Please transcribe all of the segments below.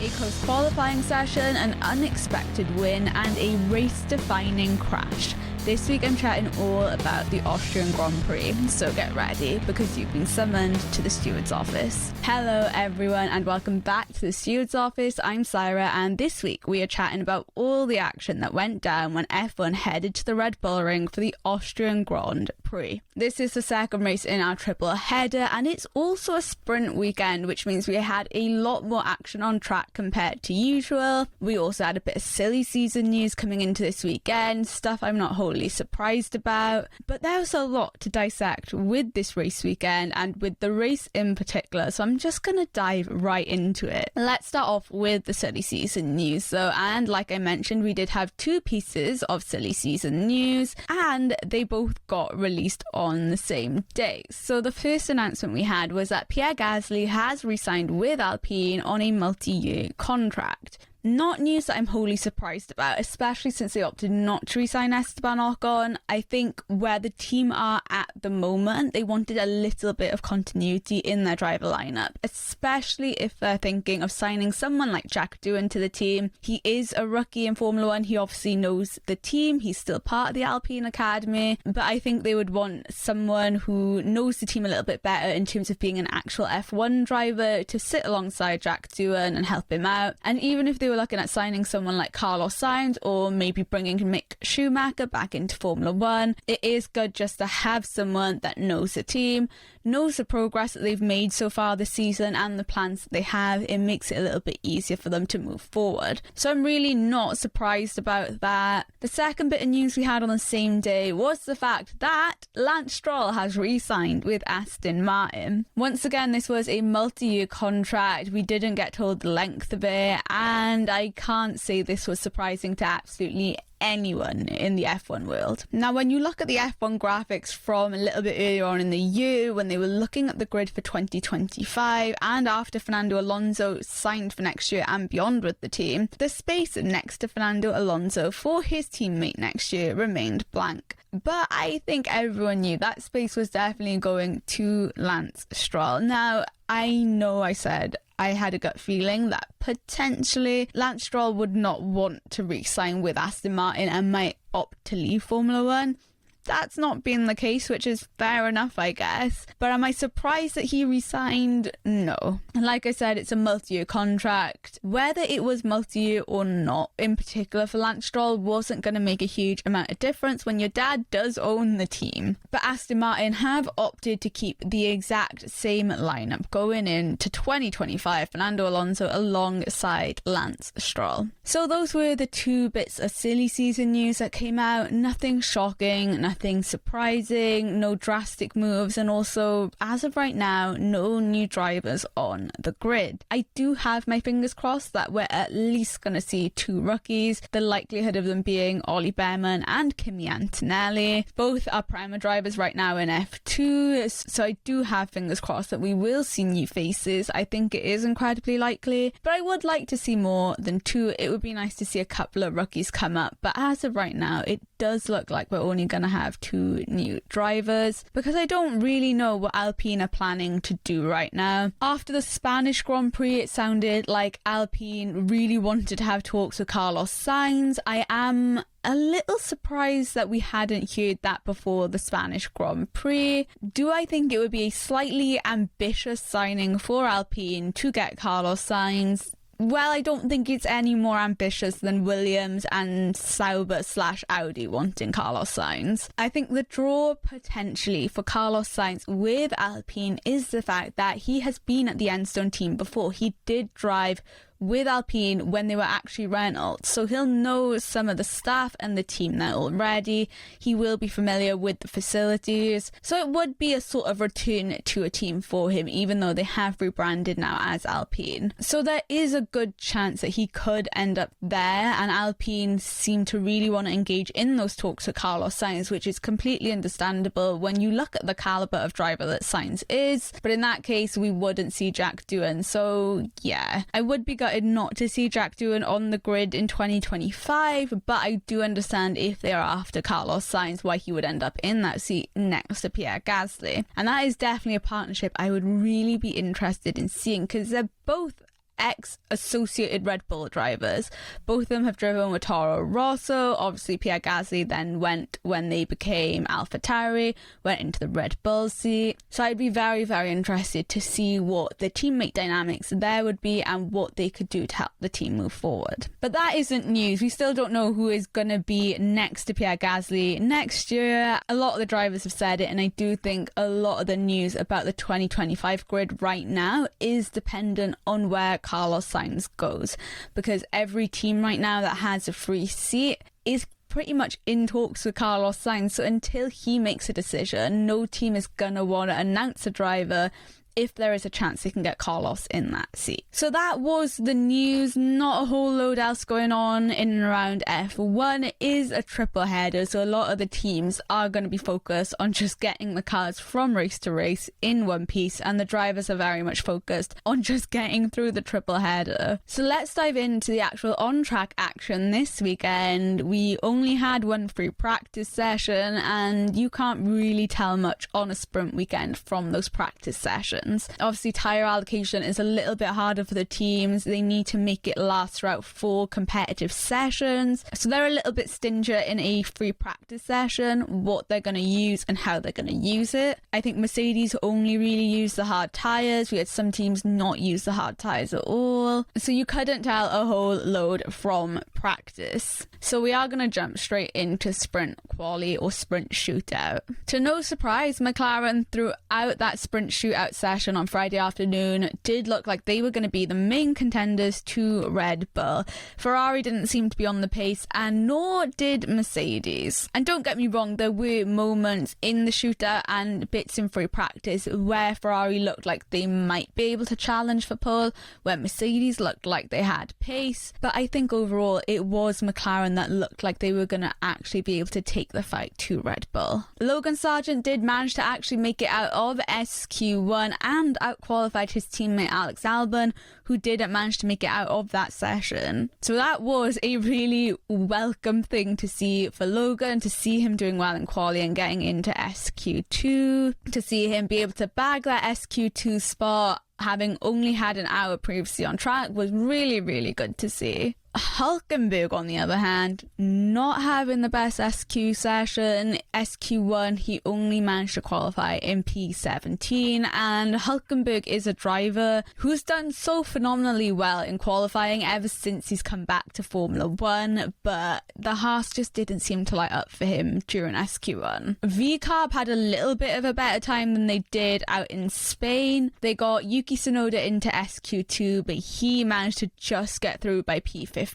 A close qualifying session, an unexpected win, and a race-defining crash. This week I'm chatting all about the Austrian Grand Prix, so get ready because you've been summoned to the Steward's office. Hello everyone and welcome back to the Steward's office. I'm Saira and this week we are chatting about all the action that went down when F1 headed to the Red Bull Ring for the Austrian Grand Prix. This is the second race in our triple header and it's also a sprint weekend, which means we had a lot more action on track compared to usual. We also had a bit of silly season news coming into this weekend, stuff I'm not wholly surprised about, but there was a lot to dissect with this race weekend and with the race in particular, so I'm just gonna dive right into it. Let's start off with the silly season news though, and like I mentioned, we did have two pieces of silly season news and they both got released on the same day. So the first announcement we had was that Pierre Gasly has re-signed with Alpine on a multi-year contract. Not news that I'm wholly surprised about, especially since they opted not to re-sign Esteban Ocon. I think where the team are at the moment, they wanted a little bit of continuity in their driver lineup, especially if they're thinking of signing someone like Jack Doohan to the team. He is a rookie in Formula 1, he obviously knows the team, he's still part of the Alpine Academy, but I think they would want someone who knows the team a little bit better in terms of being an actual F1 driver to sit alongside Jack Doohan and help him out. And even if they were looking at signing someone like Carlos Sainz or maybe bringing Mick Schumacher back into Formula 1, it is good just to have someone that knows the team, knows the progress that they've made so far this season and the plans that they have. It makes it a little bit easier for them to move forward. So I'm really not surprised about that. The second bit of news we had on the same day was the fact that Lance Stroll has re-signed with Aston Martin. Once again, this was a multi-year contract. We didn't get told the length of it, and I can't say this was surprising to absolutely anyone in the F1 world. Now, when you look at the F1 graphics from a little bit earlier on in the year, when they were looking at the grid for 2025 and after Fernando Alonso signed for next year and beyond with the team, the space next to Fernando Alonso for his teammate next year remained blank. But I think everyone knew that space was definitely going to Lance Stroll. Now, I know I said I had a gut feeling that potentially Lance Stroll would not want to re-sign with Aston Martin and might opt to leave Formula 1. That's not been the case, which is fair enough, I guess. But am I surprised that he resigned? No. And like I said, it's a multi-year contract. Whether it was multi-year or not, in particular for Lance Stroll, wasn't going to make a huge amount of difference when your dad does own the team. But Aston Martin have opted to keep the exact same lineup going into 2025, Fernando Alonso alongside Lance Stroll. So those were the two bits of silly season news that came out. Nothing shocking, nothing surprising, no drastic moves, and also, as of right now, no new drivers on the grid. I do have my fingers crossed that we're at least going to see two rookies, the likelihood of them being Ollie Behrman and Kimi Antonelli. Both are primer drivers right now in F2, so I do have fingers crossed that we will see new faces. I think it is incredibly likely, but I would like to see more than two. It would be nice to see a couple of rookies come up, but as of right now, it does look like we're only going to have two new drivers because I don't really know what Alpine are planning to do right now. After the Spanish Grand Prix, it sounded like Alpine really wanted to have talks with Carlos Sainz. I am a little surprised that we hadn't heard that before the Spanish Grand Prix. Do I think it would be a slightly ambitious signing for Alpine to get Carlos Sainz? Well, I don't think it's any more ambitious than Williams and Sauber/Audi wanting Carlos Sainz. I think the draw potentially for Carlos Sainz with Alpine is the fact that he has been at the Enstone team before. He did drive with Alpine when they were actually Renault, so he'll know some of the staff and the team there already. He will be familiar with the facilities, so it would be a sort of return to a team for him, even though they have rebranded now as Alpine. So there is a good chance that he could end up there, and Alpine seem to really want to engage in those talks with Carlos Sainz, which is completely understandable when you look at the caliber of driver that Sainz is. But in that case, we wouldn't see Jack Doohan, so yeah, I would be gutted not to see Jack Doohan on the grid in 2025, but I do understand if they are after Carlos Sainz why he would end up in that seat next to Pierre Gasly, and that is definitely a partnership I would really be interested in seeing because they're both ex-associated Red Bull drivers. Both of them have driven with Toro Rosso. Obviously, Pierre Gasly then went, when they became AlphaTauri, went into the Red Bull seat. So I'd be very, very interested to see what the teammate dynamics there would be and what they could do to help the team move forward. But that isn't news. We still don't know who is going to be next to Pierre Gasly next year. A lot of the drivers have said it, and I do think a lot of the news about the 2025 grid right now is dependent on where Carlos Sainz goes, because every team right now that has a free seat is pretty much in talks with Carlos Sainz. So until he makes a decision, no team is going to want to announce a driver if there is a chance they can get Carlos in that seat. So that was the news. Not a whole load else going on in and around F1. It is a triple header, so a lot of the teams are going to be focused on just getting the cars from race to race in one piece, and the drivers are very much focused on just getting through the triple header. So let's dive into the actual on-track action this weekend. We only had one free practice session, and you can't really tell much on a sprint weekend from those practice sessions. Obviously, tyre allocation is a little bit harder for the teams. They need to make it last throughout 4 competitive sessions. So they're a little bit stingier in a free practice session, what they're going to use and how they're going to use it. I think Mercedes only really used the hard tyres. We had some teams not use the hard tyres at all. So you couldn't tell a whole load from practice. So we are going to jump straight into sprint quali or sprint shootout. To no surprise, McLaren throughout that sprint shootout session on Friday afternoon did look like they were going to be the main contenders to Red Bull. Ferrari didn't seem to be on the pace, and nor did Mercedes. And don't get me wrong, there were moments in the shootout and bits in free practice where Ferrari looked like they might be able to challenge for pole, where Mercedes looked like they had pace. But I think overall it was McLaren that looked like they were going to actually be able to take the fight to Red Bull. Logan Sargent did manage to actually make it out of SQ1 and out-qualified his teammate Alex Albon, who didn't manage to make it out of that session. So that was a really welcome thing to see for Logan, to see him doing well in quali and getting into SQ2, to see him be able to bag that SQ2 spot, having only had an hour previously on track, was really, really good to see. Hulkenberg, on the other hand, not having the best SQ session. SQ1, he only managed to qualify in P17, and Hulkenberg is a driver who's done so phenomenally well in qualifying ever since he's come back to Formula 1, but the Haas just didn't seem to light up for him during SQ1. VCarb had a little bit of a better time than they did out in Spain. They got Yuki Tsunoda into SQ2, but he managed to just get through by P15.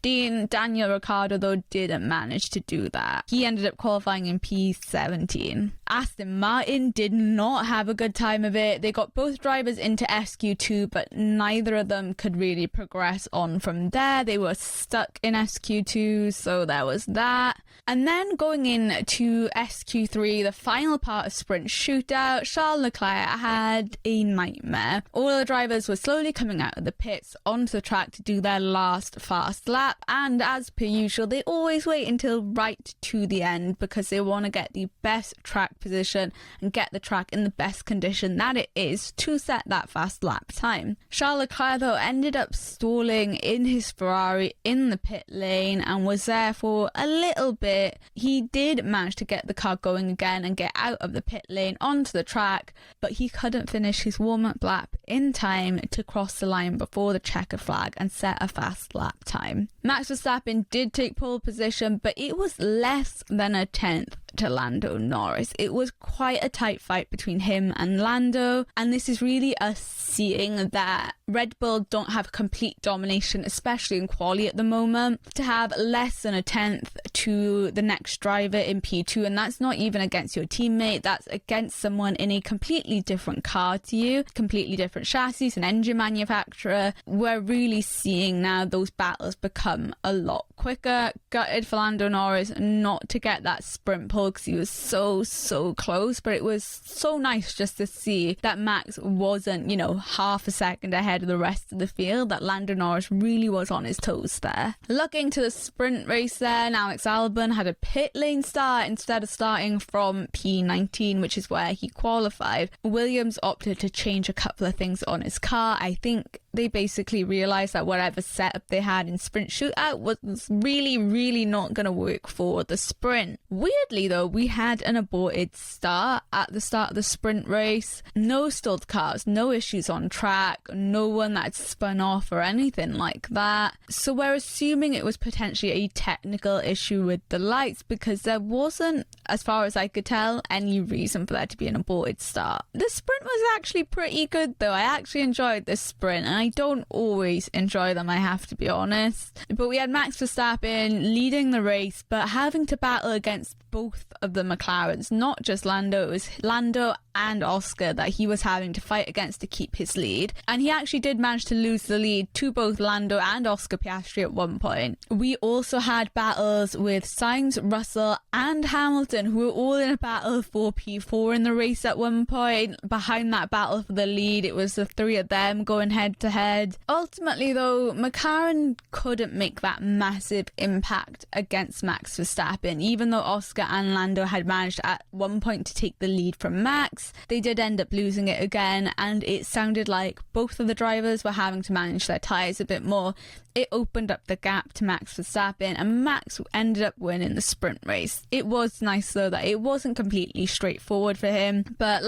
Daniel Ricciardo, though, didn't manage to do that. He ended up qualifying in P17. Aston Martin did not have a good time of it. They got both drivers into SQ2, but neither of them could really progress on from there. They were stuck in SQ2, so there was that. And then going into SQ3, the final part of sprint shootout, Charles Leclerc had a nightmare. All the drivers were slowly coming out of the pits onto the track to do their last fast lap, and as per usual, they always wait until right to the end because they want to get the best track position and get the track in the best condition that it is to set that fast lap time. Charles Leclerc, though, ended up stalling in his Ferrari in the pit lane and was there for a little bit. He did manage to get the car going again and get out of the pit lane onto the track, but he couldn't finish his warm-up lap in time to cross the line before the checker flag and set a fast lap time. Max Verstappen did take pole position, but it was less than a tenth to Lando Norris. It was quite a tight fight between him and Lando, and this is really us seeing that Red Bull don't have complete domination, especially in quali at the moment, to have less than a tenth to the next driver in P2, and that's not even against your teammate, that's against someone in a completely different car to you, completely different chassis and engine manufacturer. We're really seeing now those battles become a lot quicker. Gutted for Lando Norris not to get that sprint pole because he was so close, but it was so nice just to see that Max wasn't, half a second ahead of the rest of the field, that Lando Norris really was on his toes there. Looking to the sprint race then, Alex Albon had a pit lane start instead of starting from P19, which is where he qualified. Williams opted to change a couple of things on his car. I think they basically realised that whatever setup they had in sprint shootout was really not going to work for the sprint. Weirdly though, we had an aborted start at the start of the sprint race. No stalled cars, no issues on track, no one that spun off or anything like that. So we're assuming it was potentially a technical issue with the lights, because there wasn't, as far as I could tell, any reason for there to be an aborted start. The sprint was actually pretty good though. I actually enjoyed this sprint, and I don't always enjoy them, I have to be honest. But we had Max Verstappen leading the race, but having to battle against both of the McLarens, not just Lando. It was Lando and Oscar that he was having to fight against to keep his lead, and he actually did manage to lose the lead to both Lando and Oscar Piastri at one point. We also had battles with Sainz, Russell and Hamilton, who were all in a battle for P4 in the race at one point. Behind that battle for the lead, it was the three of them going head to head. Ultimately though, McLaren couldn't make that massive impact against Max Verstappen, even though Oscar and Lando had managed at one point to take the lead from Max. They did end up losing it again, and it sounded like both of the drivers were having to manage their tyres a bit more. It opened up the gap to Max Verstappen, and Max ended up winning the sprint race. It was nice though that it wasn't completely straightforward for him, but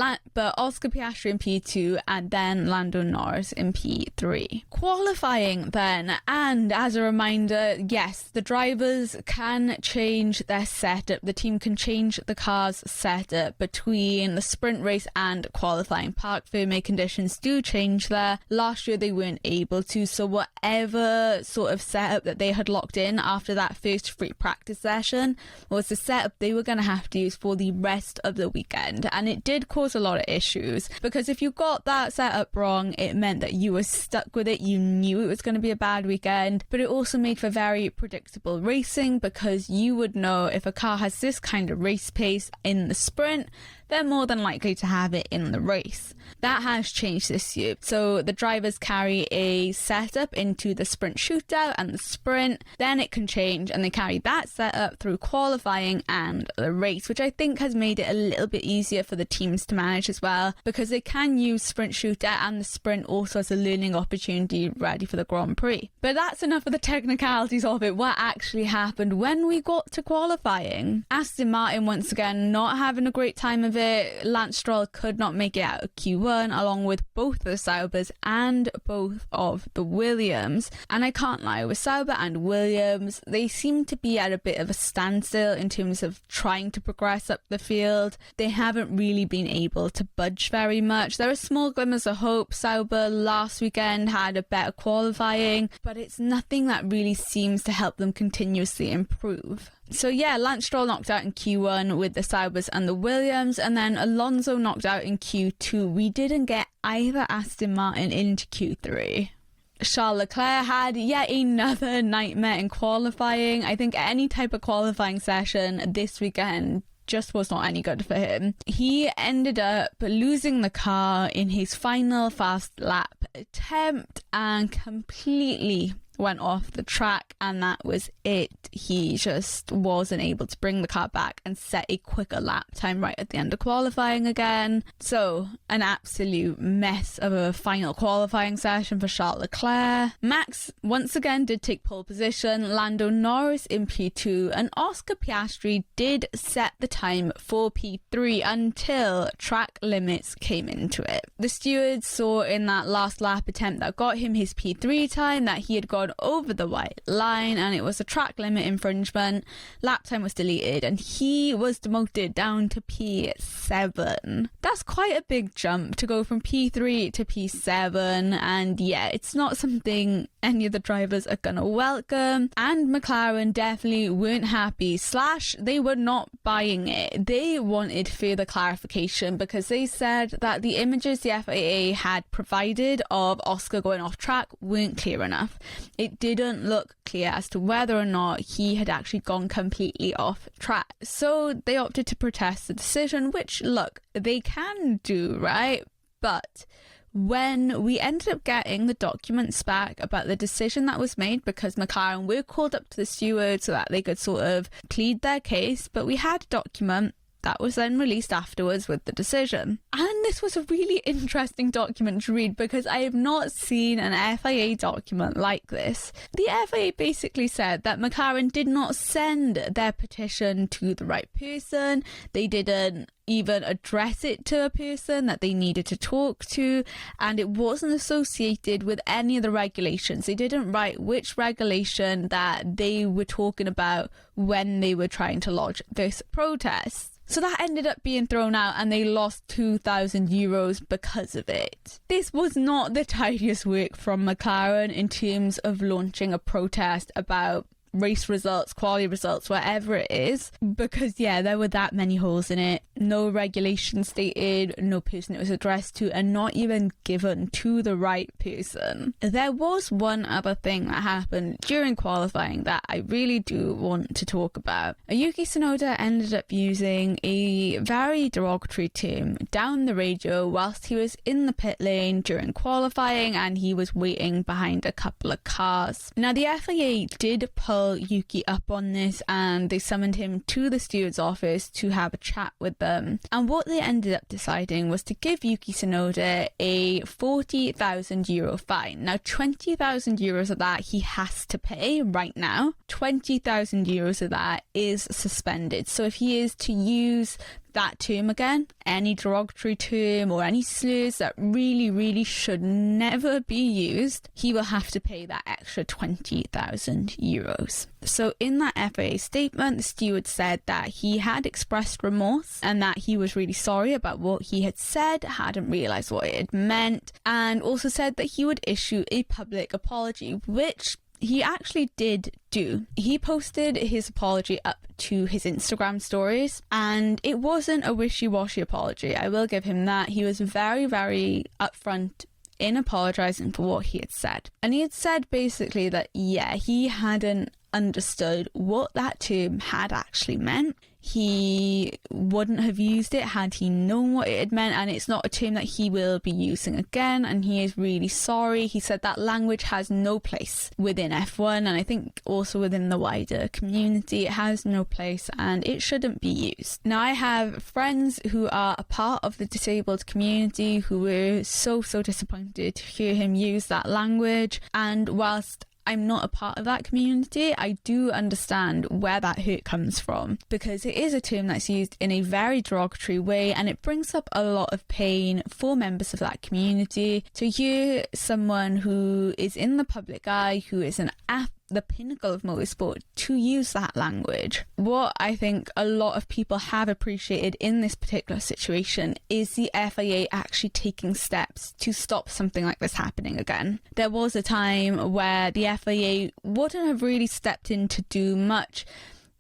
Oscar Piastri in P2 and then Lando Norris in P3. Qualifying then, and as a reminder, yes, the drivers can change their setup. The team can change the car's setup between the sprint race and qualifying. Parc Fermé conditions do change there. Last year they weren't able to, so whatever sort of setup that they had locked in after that first free practice session was the setup they were going to have to use for the rest of the weekend. And it did cause a lot of issues, because if you got that setup wrong, it meant that you were stuck with it. You knew it was going to be a bad weekend, but it also made for very predictable racing, because you would know if a car has this kind of race pace in the sprint, they're more than likely to have it in the race. That has changed this year. So the drivers carry a setup into the sprint shootout and the sprint, then it can change, and they carry that setup through qualifying and the race, which I think has made it a little bit easier for the teams to manage as well, because they can use sprint shootout and the sprint also as a learning opportunity ready for the Grand Prix. But that's enough of the technicalities of it. What actually happened when we got to qualifying? Aston Martin once again not having a great time of it. Lance Stroll could not make it out of Q1, along with both the Saubers and both of the Williams. And I can't lie, with Sauber and Williams, they seem to be at a bit of a standstill in terms of trying to progress up the field. They haven't really been able to budge very much. There are small glimmers of hope. Sauber last weekend had a better qualifying, but it's nothing that really seems to help them continuously improve. So yeah, Lance Stroll knocked out in Q1 with the Saubers and the Williams, and then Alonso knocked out in Q2. We didn't get either Aston Martin into Q3. Charles Leclerc had yet another nightmare in qualifying. I think any type of qualifying session this weekend just was not any good for him. He ended up losing the car in his final fast lap attempt and completely went off the track, and that was it. He just wasn't able to bring the car back and set a quicker lap time right at the end of qualifying again. So an absolute mess of a final qualifying session for Charles Leclerc. Max once again did take pole position, Lando Norris in P2, and Oscar Piastri did set the time for P3 until track limits came into it. The Steward saw in that last lap attempt that got him his P3 time that he had gone over the white line, and it was a track limit infringement. Lap time was deleted and he was demoted down to P7. That's quite a big jump to go from P3 to P7, and yeah, it's not something any of the drivers are gonna welcome, and McLaren definitely weren't happy, / they were not buying it. They wanted further clarification, because they said that the images the FIA had provided of Oscar going off track weren't clear enough. It didn't look clear as to whether or not he had actually gone completely off track. So they opted to protest the decision, which, look, they can do, right? But when we ended up getting the documents back about the decision that was made, because McLaren were called up to the steward so that they could sort of plead their case, but we had a document that was then released afterwards with the decision. And this was a really interesting document to read because I have not seen an FIA document like this. The FIA basically said that McLaren did not send their petition to the right person. They didn't even address it to a person that they needed to talk to, and it wasn't associated with any of the regulations. They didn't write which regulation that they were talking about when they were trying to lodge this protest. So that ended up being thrown out and they lost €2,000 because of it. This was not the tidiest work from McLaren in terms of launching a protest about race results, quality results, whatever it is, because there were that many holes in it. No regulation stated, no person it was addressed to, and not even given to the right person. There was one other thing that happened during qualifying that I really do want to talk about. Yuki Tsunoda ended up using a very derogatory term down the radio whilst he was in the pit lane during qualifying, and he was waiting behind a couple of cars. Now the FIA did pull Yuki up on this, and they summoned him to the steward's office to have a chat with them. And what they ended up deciding was to give Yuki Tsunoda a €40,000 fine. Now, €20,000 of that he has to pay right now. €20,000 of that is suspended. So if he is to use that term again, any derogatory term or any slurs that really should never be used, he will have to pay that extra €20,000. So in that FIA statement, the steward said that he had expressed remorse and that he was really sorry about what he had said, hadn't realised what it had meant, and also said that he would issue a public apology, which he actually did do. He posted his apology up to his Instagram stories, and it wasn't a wishy-washy apology. I will give him that. He was very upfront in apologising for what he had said. And he had said basically that, he hadn't understood what that term had actually meant. He wouldn't have used it had he known what it had meant, and it's not a term that he will be using again, and he is really sorry. He said that language has no place within F1, and I think also within the wider community. It has no place and it shouldn't be used. Now, I have friends who are a part of the disabled community who were so disappointed to hear him use that language, and whilst I'm not a part of that community, I do understand where that hurt comes from, because it is a term that's used in a very derogatory way, and it brings up a lot of pain for members of that community to hear someone who is in the public eye, who is the pinnacle of motorsport, to use that language. What I think a lot of people have appreciated in this particular situation is the FIA actually taking steps to stop something like this happening again. There was a time where the FIA wouldn't have really stepped in to do much.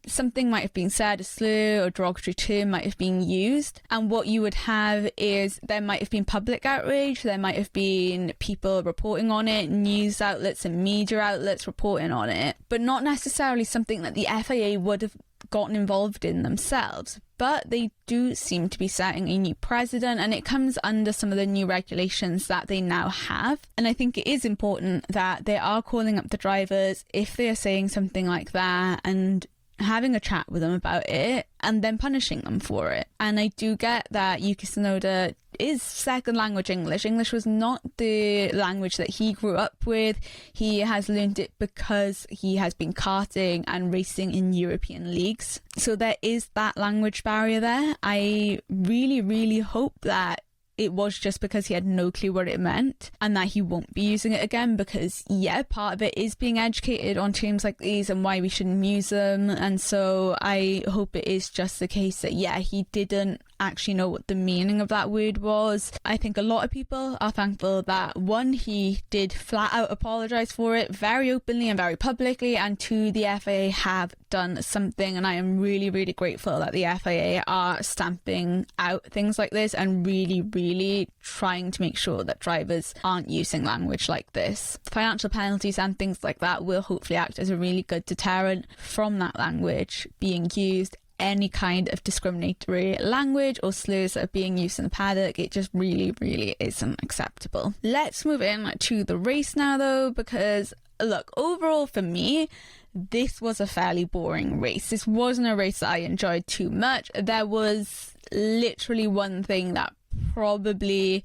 Something might have been said, a slur or derogatory term might have been used, and what you would have is there might have been public outrage, there might have been people reporting on it, news outlets and media outlets reporting on it, but not necessarily something that the FIA would have gotten involved in themselves. But they do seem to be setting a new precedent, and it comes under some of the new regulations that they now have. And I think it is important that they are calling up the drivers if they are saying something like that, and having a chat with them about it and then punishing them for it. And I do get that Yuki Tsunoda is second language English. English was not the language that he grew up with. He has learned it because he has been karting and racing in European leagues. So there is that language barrier there. I really hope that it was just because he had no clue what it meant and that he won't be using it again, because part of it is being educated on terms like these and why we shouldn't use them. And so I hope it is just the case that he didn't actually know what the meaning of that word was. I think a lot of people are thankful that, one, he did flat out apologise for it very openly and very publicly, and two, the FIA have done something, and I am really grateful that the FIA are stamping out things like this and really trying to make sure that drivers aren't using language like this. Financial penalties and things like that will hopefully act as a really good deterrent from that language being used. Any kind of discriminatory language or slurs that are being used in the paddock, it just really isn't acceptable. Let's move in to the race now though, because look, overall for me, this was a fairly boring race. This wasn't a race that I enjoyed too much. There was literally one thing that probably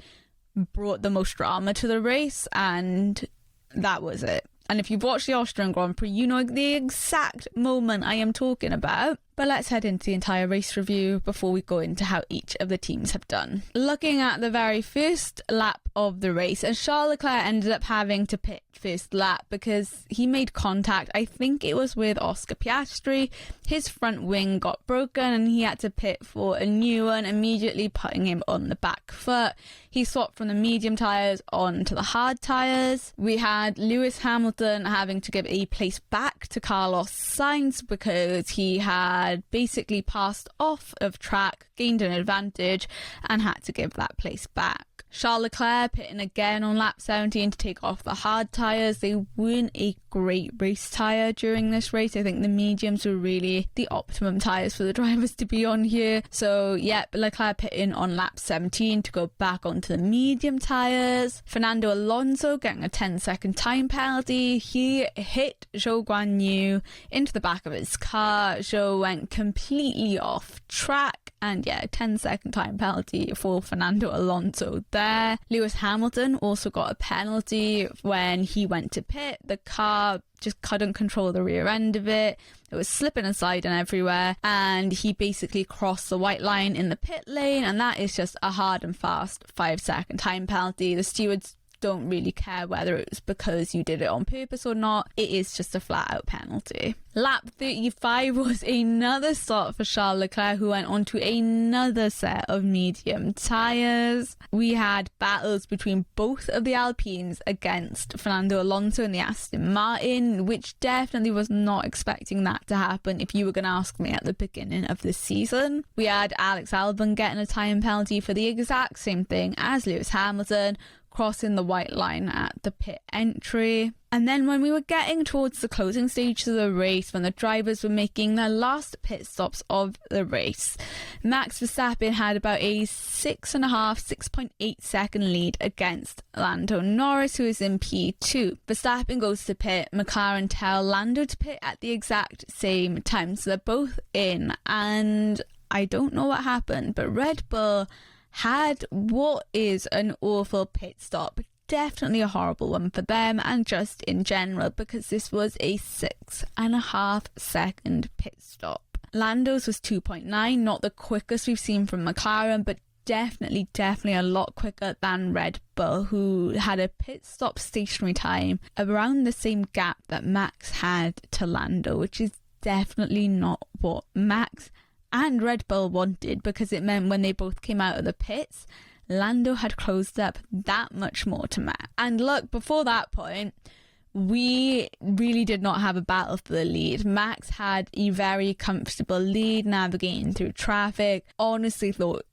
brought the most drama to the race, and that was it. And if you've watched the Austrian Grand Prix, you know the exact moment I am talking about. But let's head into the entire race review before we go into how each of the teams have done. Looking at the very first lap of the race, and Charles Leclerc ended up having to pit first lap because he made contact, I think it was with Oscar Piastri. His front wing got broken and he had to pit for a new one, immediately putting him on the back foot. He swapped from the medium tyres onto the hard tyres. We had Lewis Hamilton having to give a place back to Carlos Sainz because he had basically passed off of track, gained an advantage, and had to give that place back. Charles Leclerc pitting again on lap 17 to take off the hard tyres. They weren't a great race tyre during this race. I think the mediums were really the optimum tyres for the drivers to be on here. So yeah, Leclerc pitting on lap 17 to go back onto the medium tyres. Fernando Alonso getting a 10-second time penalty. He hit Zhou Guanyu into the back of his car. Zhou went completely off track, and yeah, 10-second time penalty for Fernando Alonso there. Lewis Hamilton also got a penalty when he went to pit. The car just couldn't control the rear end of it. It was slipping and sliding everywhere, and he basically crossed the white line in the pit lane, and that is just a hard and fast 5-second time penalty. The stewards don't really care whether it was because you did it on purpose or not. It is just a flat out penalty. Lap 35 was another stop for Charles Leclerc, who went on to another set of medium tyres. We had battles between both of the Alpines against Fernando Alonso and the Aston Martin, which definitely was not expecting that to happen if you were going to ask me at the beginning of the season. We had Alex Albon getting a time penalty for the exact same thing as Lewis Hamilton, crossing the white line at the pit entry. And then when we were getting towards the closing stages of the race, when the drivers were making their last pit stops of the race, Max Verstappen had about a 6.8 second lead against Lando Norris, who is in P2. Verstappen goes to pit. McLaren tell Lando to pit at the exact same time, so they're both in, and I don't know what happened, but Red Bull had what is an awful pit stop. Definitely a horrible one for them and just in general, because this was a 6.5 second pit stop. Lando's was 2.9, not the quickest we've seen from McLaren, but definitely a lot quicker than Red Bull, who had a pit stop stationary time around the same gap that Max had to Lando, which is definitely not what Max and Red Bull wanted, because it meant when they both came out of the pits, Lando had closed up that much more to Max. And look, before that point, we really did not have a battle for the lead. Max had a very comfortable lead navigating through traffic. Honestly thought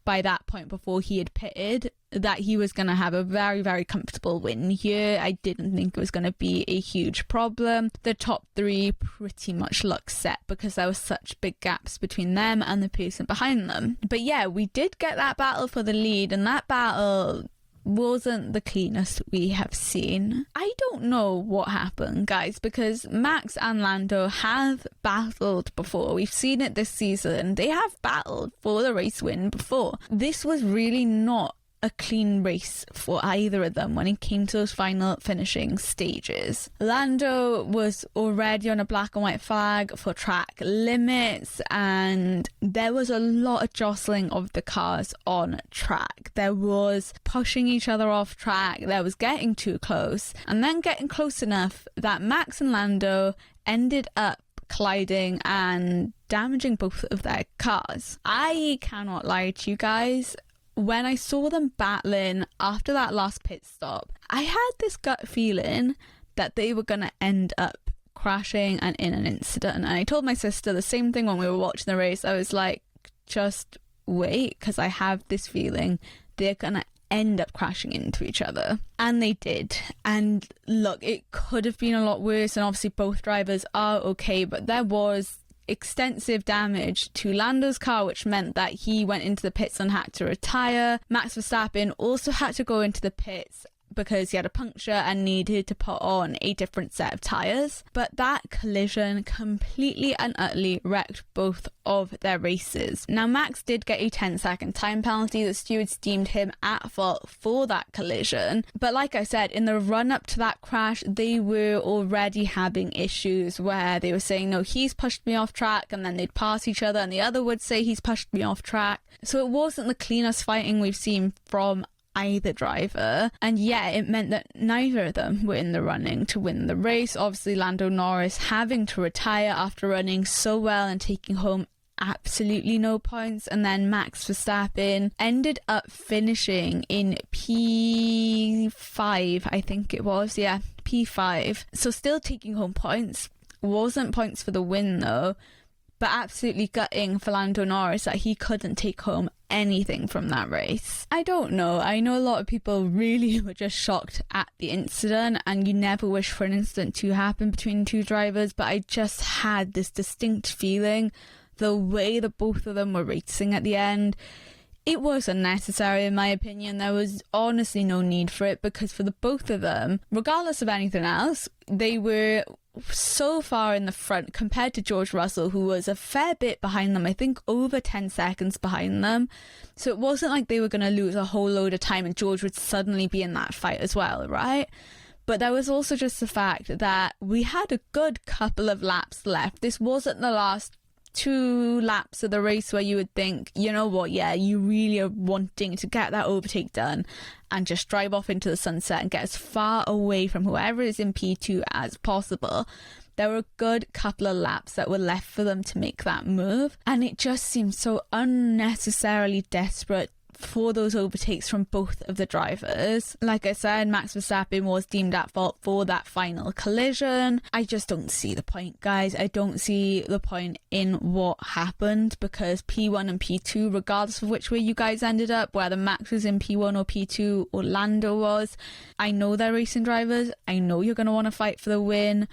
by that point, before he had pitted, that he was going to have a very comfortable win here. I didn't think it was going to be a huge problem. The top three pretty much looked set because there were such big gaps between them and the person behind them. But yeah, we did get that battle for the lead, and that battle wasn't the cleanest we have seen. I don't know what happened, guys, because Max and Lando have battled before. We've seen it this season. They have battled for the race win before. This was really not a clean race for either of them when it came to those final finishing stages. Lando was already on a black and white flag for track limits, and there was a lot of jostling of the cars on track. There was pushing each other off track, there was getting too close, and then getting close enough that Max and Lando ended up colliding and damaging both of their cars. I cannot lie to you guys, when I saw them battling after that last pit stop, I had this gut feeling that they were going to end up crashing and in an incident. And I told my sister the same thing when we were watching the race. I was like, just wait, because I have this feeling they're going to end up crashing into each other. And they did. And look, it could have been a lot worse, and obviously both drivers are okay, but there was extensive damage to Lando's car, which meant that he went into the pits and had to retire. Max Verstappen also had to go into the pits because he had a puncture and needed to put on a different set of tyres. But that collision completely and utterly wrecked both of their races. Now, Max did get a 10-second time penalty. The stewards deemed him at fault for that collision. But like I said, in the run-up to that crash, they were already having issues where they were saying, no, he's pushed me off track, and then they'd pass each other and the other would say he's pushed me off track. So it wasn't the cleanest fighting we've seen from either driver, and yeah, it meant that neither of them were in the running to win the race. Obviously, Lando Norris having to retire after running so well and taking home absolutely no points, and then Max Verstappen ended up finishing in P5, I think it was, yeah, P5, so still taking home points. Wasn't points for the win though, but absolutely gutting for Lando Norris that he couldn't take home anything from that race. I don't know. I know a lot of people really were just shocked at the incident, and you never wish for an incident to happen between two drivers, but I just had this distinct feeling the way that both of them were racing at the end. It was unnecessary in my opinion. There was honestly no need for it, because for the both of them, regardless of anything else, they were so far in the front compared to George Russell, who was a fair bit behind them, I think over 10 seconds behind them. So it wasn't like they were going to lose a whole load of time and George would suddenly be in that fight as well, right? But there was also just the fact that we had a good couple of laps left. This wasn't the last 2 laps of the race where you would think, you know what, yeah, you really are wanting to get that overtake done and just drive off into the sunset and get as far away from whoever is in P2 as possible. There were a good couple of laps that were left for them to make that move, and it just seemed so unnecessarily desperate for those overtakes from both of the drivers. Like I said, Max Verstappen was deemed at fault for that final collision. I just don't see the point, guys. I don't see the point in what happened, because P1 and P2, regardless of which way you guys ended up, whether Max was in P1 or P2 or Lando was, I know they're racing drivers. I know you're going to want to fight for the win,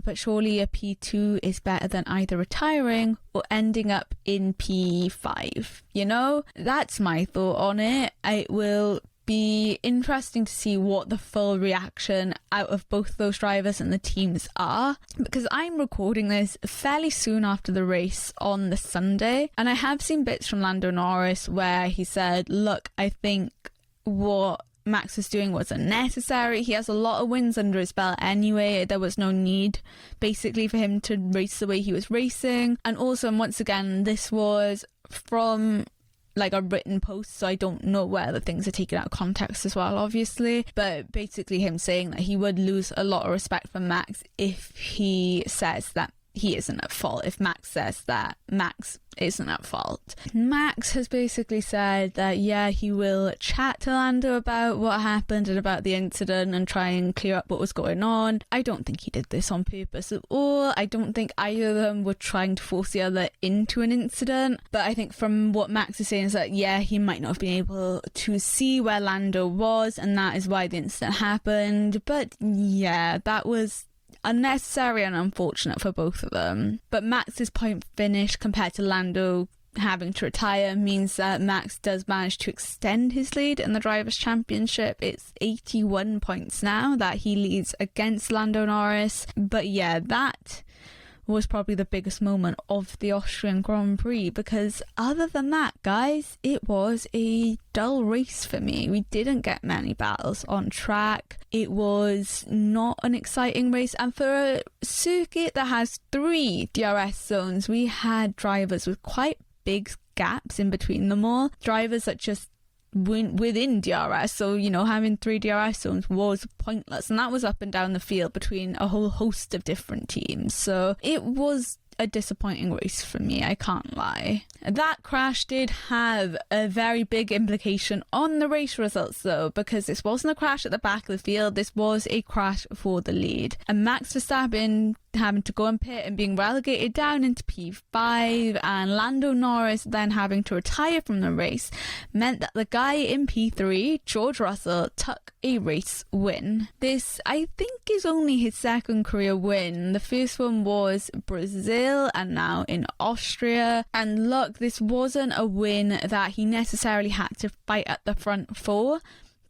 but surely a P2 is better than either retiring or ending up in P5, you know? That's my thought on it. It will be interesting to see what the full reaction out of both those drivers and the teams are, because I'm recording this fairly soon after the race on the Sunday, and I have seen bits from Lando Norris where he said, look, I think what Max was doing was unnecessary. He has a lot of wins under his belt anyway. There was no need basically for him to race the way he was racing. And also, and once again, this was from like a written post, so I don't know where the things are taken out of context as well, obviously, but basically him saying that he would lose a lot of respect for Max if he says that he isn't at fault, if Max says that Max isn't at fault. Max has basically said that, yeah, he will chat to Lando about what happened and about the incident and try and clear up what was going on. I don't think he did this on purpose at all. I don't think either of them were trying to force the other into an incident. But I think from what Max is saying is that, yeah, he might not have been able to see where Lando was, and that is why the incident happened. But yeah, that was unnecessary and unfortunate for both of them. But Max's point finish compared to Lando having to retire means that Max does manage to extend his lead in the Drivers' Championship. It's 81 points now that he leads against Lando Norris. But yeah, that was probably the biggest moment of the Austrian Grand Prix, because other than that, guys, it was a dull race for me. We didn't get many battles on track. It was not an exciting race, and for a circuit that has 3 DRS zones, we had drivers with quite big gaps in between them all. Drivers that just within DRS, so you know, having 3 DRS zones was pointless, and that was up and down the field between a whole host of different teams. So it was a disappointing race for me, I can't lie. That crash did have a very big implication on the race results though, because this wasn't a crash at the back of the field, this was a crash for the lead. And Max Verstappen having to go and pit and being relegated down into P5, and Lando Norris then having to retire from the race, meant that the guy in P3, George Russell, took a race win. This, I think, is only his second career win. The first one was Brazil and now in Austria. And look, this wasn't a win that he necessarily had to fight at the front for,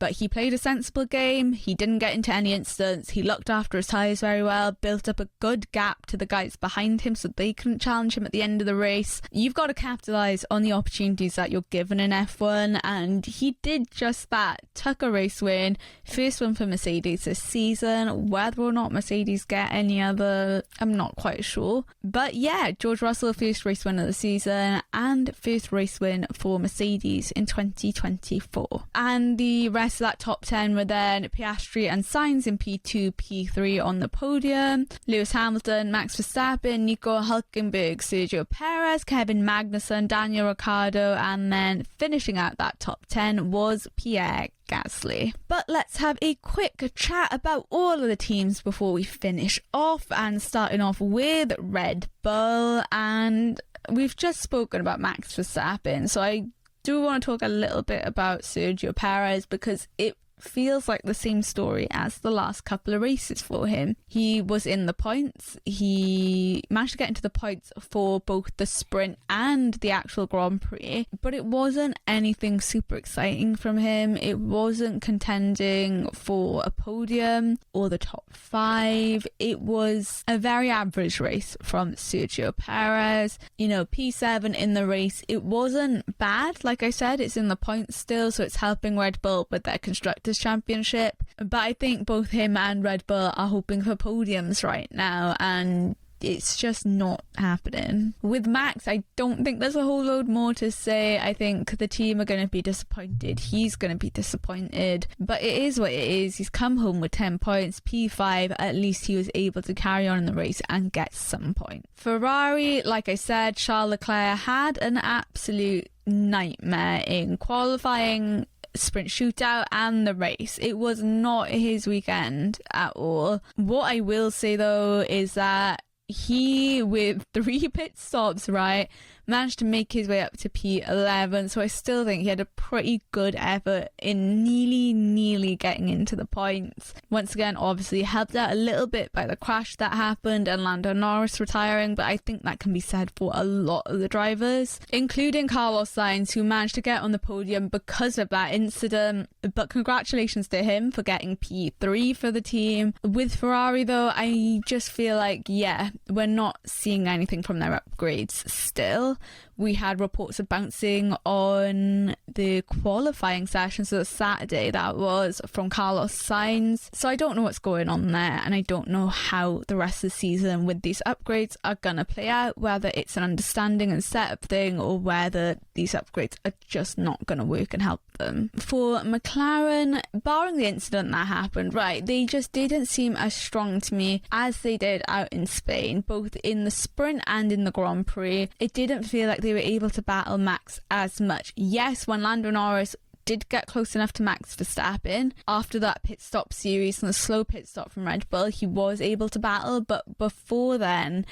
but he played a sensible game. He didn't get into any incidents. He looked after his tyres very well, built up a good gap to the guys behind him so they couldn't challenge him at the end of the race. You've got to capitalise on the opportunities that you're given in F1, and he did just that. Took a race win, first one for Mercedes this season. Whether or not Mercedes get any other, I'm not quite sure. But yeah, George Russell, first race win of the season and first race win for Mercedes in 2024. And the rest of that top 10 were then Piastri and Sainz in P2, P3 on the podium, Lewis Hamilton, Max Verstappen, Nico Hülkenberg, Sergio Perez, Kevin Magnussen, Daniel Ricciardo, and then finishing out that top 10 was Pierre Gasly. But let's have a quick chat about all of the teams before we finish off, and starting off with Red Bull. And we've just spoken about Max Verstappen, so I do want to talk a little bit about Sergio Perez, because it feels like the same story as the last couple of races for him. He was in the points. He managed to get into the points for both the sprint and the actual Grand Prix, but it wasn't anything super exciting from him. It wasn't contending for a podium or the top 5. It was a very average race from Sergio Perez. You know, P7 in the race. It wasn't bad. Like I said, it's in the points still, so it's helping Red Bull with their Constructors' Championship. But I think both him and Red Bull are hoping for podiums right now, and it's just not happening. With Max, I don't think there's a whole load more to say. I think the team are going to be disappointed. He's going to be disappointed. But it is what it is. He's come home with 10 points. P5, at least he was able to carry on in the race and get some points. Ferrari, like I said, Charles Leclerc had an absolute nightmare in qualifying, sprint shootout and the race. It was not his weekend at all. What I will say though is that he, with 3 pit stops, right, managed to make his way up to P11, so I still think he had a pretty good effort in nearly getting into the points. Once again, obviously helped out a little bit by the crash that happened and Lando Norris retiring, but I think that can be said for a lot of the drivers, including Carlos Sainz, who managed to get on the podium because of that incident. But congratulations to him for getting P3 for the team. With Ferrari though, I just feel like, yeah, we're not seeing anything from their upgrades still. We had reports of bouncing on the qualifying session, so Saturday that was, from Carlos Sainz. So I don't know what's going on there, and I don't know how the rest of the season with these upgrades are going to play out, whether it's an understanding and setup thing or whether these upgrades are just not going to work and help them. For McLaren, barring the incident that happened, right, they just didn't seem as strong to me as they did out in Spain, both in the sprint and in the Grand Prix. It didn't feel like they were able to battle Max as much. Yes, when Lando Norris did get close enough to Max Verstappen after that pit stop series and the slow pit stop from Red Bull, he was able to battle, but before then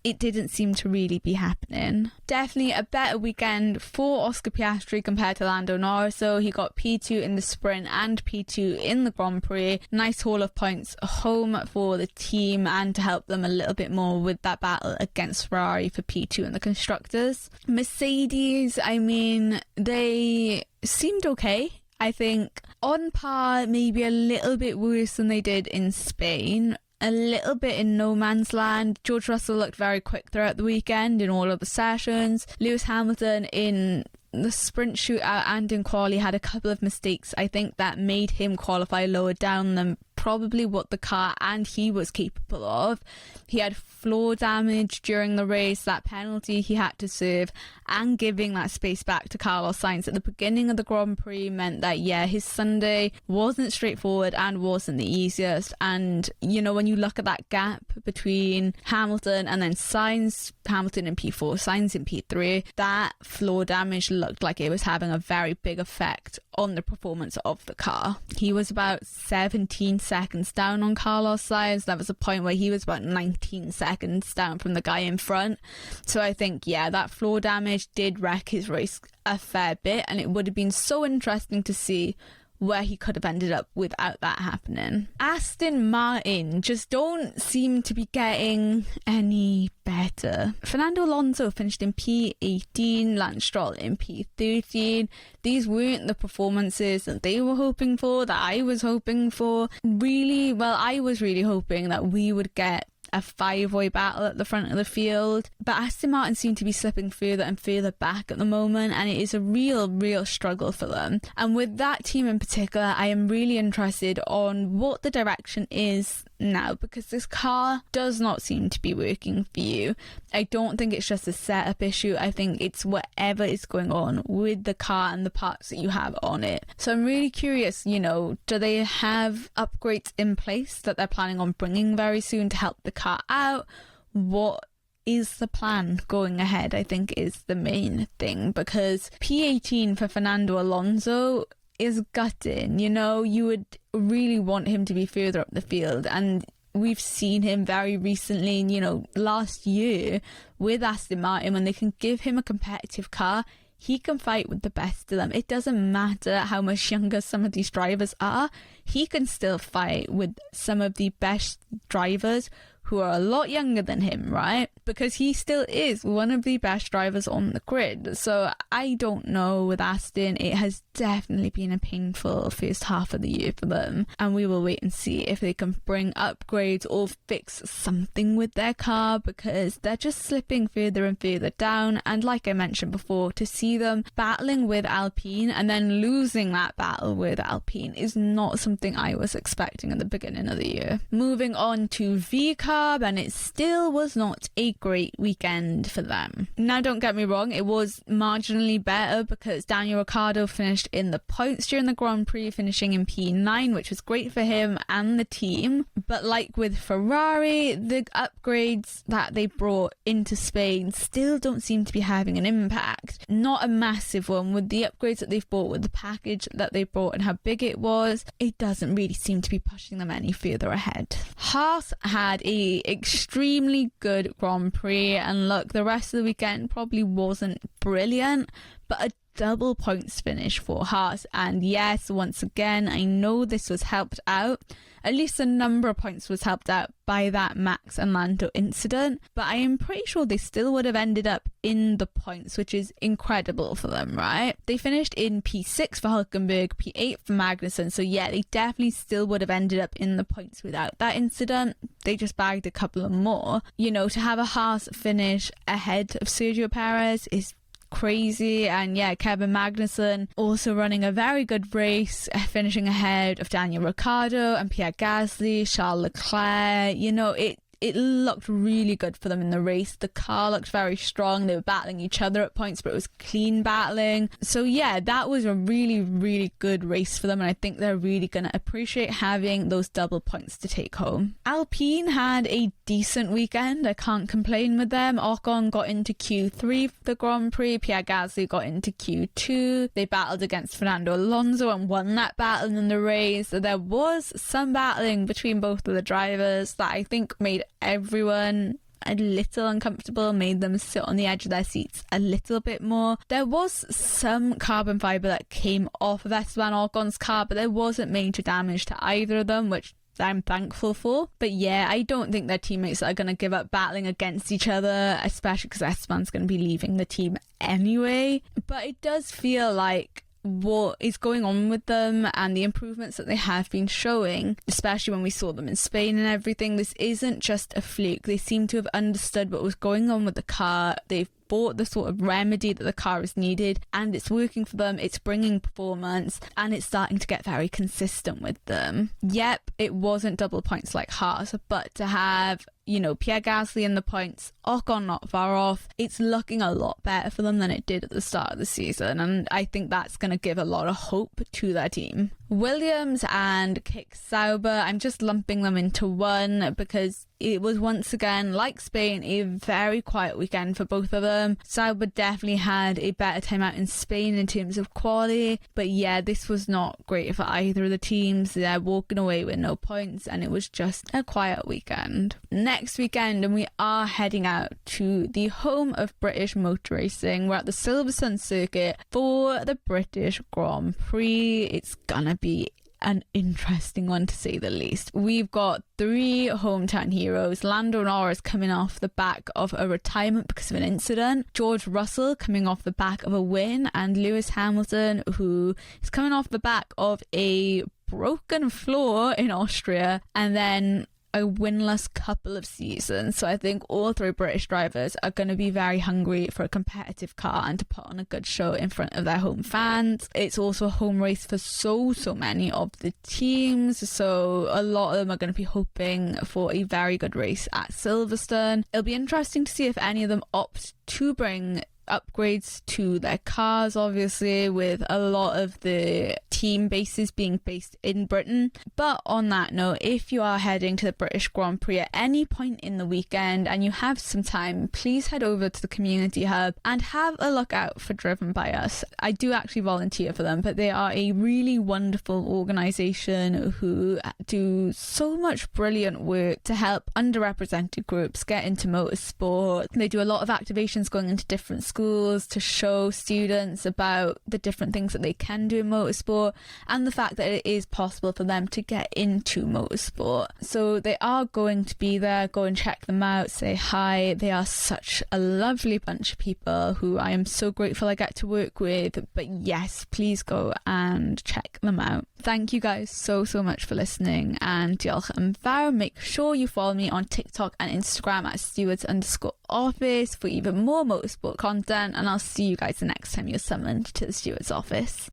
it didn't seem to really be happening. Definitely a better weekend for Oscar Piastri compared to Lando Norris, so he got P2 in the sprint and P2 in the Grand Prix. Nice haul of points home for the team and to help them a little bit more with that battle against Ferrari for P2 in the Constructors. Mercedes, I mean, they seemed okay. I think on par, maybe a little bit worse than they did in Spain. A little bit in no man's land. George Russell looked very quick throughout the weekend in all of the sessions. Lewis Hamilton in the sprint shootout and in quali had a couple of mistakes, I think, that made him qualify lower down than probably what the car and he was capable of. He had floor damage during the race, that penalty he had to serve, and giving that space back to Carlos Sainz at the beginning of the Grand Prix meant that, yeah, his Sunday wasn't straightforward and wasn't the easiest. And, you know, when you look at that gap between Hamilton and then Sainz, Hamilton in P4, Sainz in P3, that floor damage looked like it was having a very big effect on the performance of the car. He was about 17 seconds down on Carlos Sainz. That was a point where he was about 19 seconds down from the guy in front. So I think, yeah, that floor damage did wreck his race a fair bit, and it would have been so interesting to see where he could have ended up without that happening. Aston Martin just don't seem to be getting any better. Fernando Alonso finished in P18, Lance Stroll in P13. These weren't the performances that they were hoping for, that I was hoping for. Really, well, I was really hoping that we would get a five-way battle at the front of the field, but Aston Martin seem to be slipping further and further back at the moment, and it is a real struggle for them. And with that team in particular, I am really interested on what the direction is now, because this car does not seem to be working for you. I don't think it's just a setup issue. I think it's whatever is going on with the car and the parts that you have on it. So I'm really curious, you know, do they have upgrades in place that they're planning on bringing very soon to help the car out? What is the plan going ahead, I think, is the main thing, because P18 for Fernando Alonso is gutting. You know, you would really want him to be further up the field, and we've seen him very recently, you know, last year with Aston Martin, when they can give him a competitive car, he can fight with the best of them. It doesn't matter how much younger some of these drivers are, he can still fight with some of the best drivers who are a lot younger than him, right? Because he still is one of the best drivers on the grid. So I don't know with Aston, it has definitely been a painful first half of the year for them. And we will wait and see if they can bring upgrades or fix something with their car, because they're just slipping further and further down. And like I mentioned before, to see them battling with Alpine and then losing that battle with Alpine is not something I was expecting at the beginning of the year. Moving on to VCAR, and it still was not a great weekend for them. Now, don't get me wrong, it was marginally better because Daniel Ricciardo finished in the points during the Grand Prix, finishing in P9, which was great for him and the team. But like with Ferrari, the upgrades that they brought into Spain still don't seem to be having an impact. Not a massive one. With the upgrades that they've bought, with the package that they brought and how big it was, it doesn't really seem to be pushing them any further ahead. Haas had a extremely good Grand Prix, and look, the rest of the weekend probably wasn't brilliant, but a double points finish for Haas. And yes, once again, I know this was helped out, at least a number of points was helped out by that Max and Lando incident, but I am pretty sure they still would have ended up in the points, which is incredible for them, right? They finished in P6 for Hülkenberg, P8 for Magnussen, so yeah, they definitely still would have ended up in the points without that incident. They just bagged a couple of more. You know, to have a Haas finish ahead of Sergio Perez is crazy. And yeah, Kevin Magnussen also running a very good race, finishing ahead of Daniel Ricciardo and Pierre Gasly, Charles Leclerc. You know, it looked really good for them in the race. The car looked very strong. They were battling each other at points, but it was clean battling. So yeah, that was a really good race for them, and I think they're really going to appreciate having those double points to take home. Alpine had a decent weekend. I can't complain with them. Ocon got into Q3 for the Grand Prix. Pierre Gasly got into Q2. They battled against Fernando Alonso and won that battle in the race. So there was some battling between both of the drivers that I think made everyone a little uncomfortable, made them sit on the edge of their seats a little bit more. There was some carbon fibre that came off of Esteban Ocon's car, but there wasn't major damage to either of them, which I'm thankful for. But yeah, I don't think their teammates are going to give up battling against each other, especially because Esteban's going to be leaving the team anyway. But it does feel like what is going on with them and the improvements that they have been showing, especially when we saw them in Spain and everything, this isn't just a fluke. They seem to have understood what was going on with the car. They've bought the sort of remedy that the car is needed, and it's working for them. It's bringing performance, and it's starting to get very consistent with them. Yep, it wasn't double points like Haas, but to have, you know, Pierre Gasly in the points, Ocon not far off, it's looking a lot better for them than it did at the start of the season, and I think that's going to give a lot of hope to their team. Williams and Kick Sauber, I'm just lumping them into one because it was once again, like Spain, a very quiet weekend for both of them. Sauber definitely had a better time out in Spain in terms of quality, but yeah, this was not great for either of the teams. They're walking away with no points, and it was just a quiet weekend. Next weekend, and we are heading out to the home of British motor racing. We're at the Silverstone circuit for the British Grand Prix. It's gonna to be an interesting one to say the least. We've got 3 hometown heroes. Lando Norris coming off the back of a retirement because of an incident, George Russell coming off the back of a win, and Lewis Hamilton, who is coming off the back of a broken floor in Austria and then a winless couple of seasons. So I think all 3 British drivers are going to be very hungry for a competitive car and to put on a good show in front of their home fans. It's also a home race for so many of the teams, so a lot of them are going to be hoping for a very good race at Silverstone. It'll be interesting to see if any of them opt to bring upgrades to their cars, obviously, with a lot of the team bases being based in Britain. But on that note, if you are heading to the British Grand Prix at any point in the weekend and you have some time, please head over to the community hub and have a look out for Driven by Us. I do actually volunteer for them, but they are a really wonderful organisation who do so much brilliant work to help underrepresented groups get into motorsport. They do a lot of activations going into different schools to show students about the different things that they can do in motorsport and the fact that it is possible for them to get into motorsport. So they are going to be there. Go and check them out, say hi. They are such a lovely bunch of people who I am so grateful I get to work with. But yes, please go and check them out. Thank you guys so much for listening, and diolch yn fawr. Make sure you follow me on TikTok and Instagram at stewards_office for even more motorsport content, and I'll see you guys the next time you're summoned to the Stewards office.